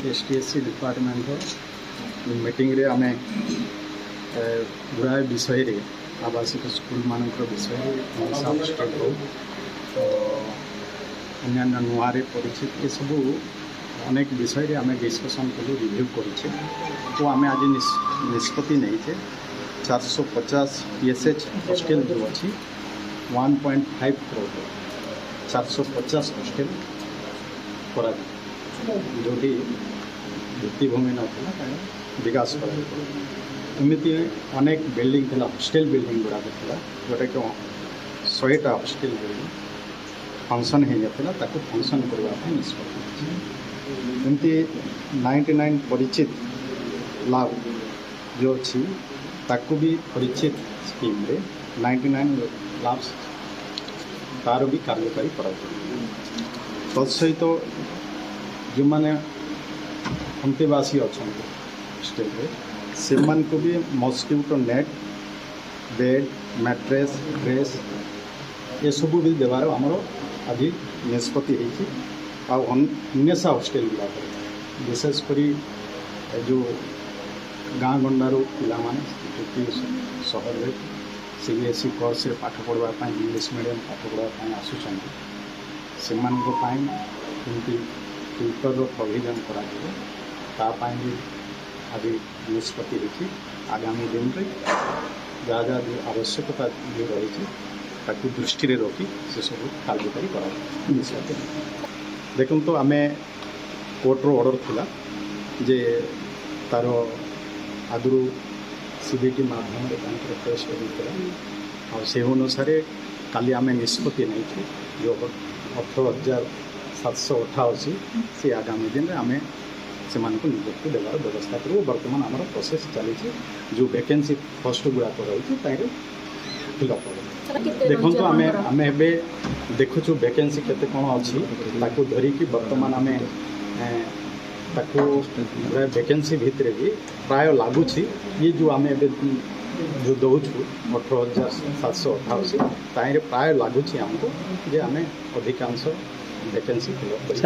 एसटीएससी department meeting रे आमे गुड़ाए विषय रे आवासिक स्कूल मान विषय हॉस्टेल हो अन्य नुआरे परिचित ये सब अनेक विषय रे आमे डिस्कशन कलु रिव्यू करूचे तो आमे आज निष्पत्ति नहीं थे 450 PSH हॉस्टेल जो अच्छी 1.5 करोड़ 450 हॉस्टेल करा जोटी भित्तिभूमि नाला विकास करमती अनेक बिल्डिंग थी हॉस्टेल बिल्डिंग गुड़ाक था जोटा कि 100टा हॉस्टेल बिल्डिंग फंक्शन हो जाता फंक्शन करने निष्पत्ति 99 परिचित लाभ जो अच्छी ताकू भी परिचित स्कीम रे 99 लाभ तार भी कार्यकारी कर तत्सहित जो मैंने अंतेवासी अच्छा हॉस्टेल से को भी mosquito net bed mattress dress ये सब भी देवार आमर आज निष्पत्ति अन्यसा हॉस्टेल गुड़ा विशेषकर जो गाँ गंडारू पाने सहर में CBSE कोर्स पाठ पढ़ापी इंग्लिश मीडियम पाठ पढ़ापी आसुँच से ट्यूटर प्रोविजन करापाई भी आज निष्पत्ति रखी आगामी दिन में जहाँ जहाँ जो आवश्यकता जो रही ताकू दृष्टि रखी से सब कार्यकारी कर देखो तो आम कोर्टर ऑर्डर थिला जे तार आगु CBT माध्यम टेस्ट होता से अनुसार काली आम निष्पत्ति नहीं थी जो 18,788 से आगामी दिन में आम से नियुक्ति देवार व्यवस्था करूँ बर्तमान आम प्रोसेस चली जो वैकेंसी पोस्ट गुड़ाक रही फिलअप हो देखो तो आम देखुचु वैकेंसी केते कौन अच्छी धरिकी बर्तमान आम वैकेंसी भितर भी प्राय लगुच ये जो आम जो दौचु 18,788 प्राय लगुच आमको जे आम अधिकांश वैकेंसी फिलअप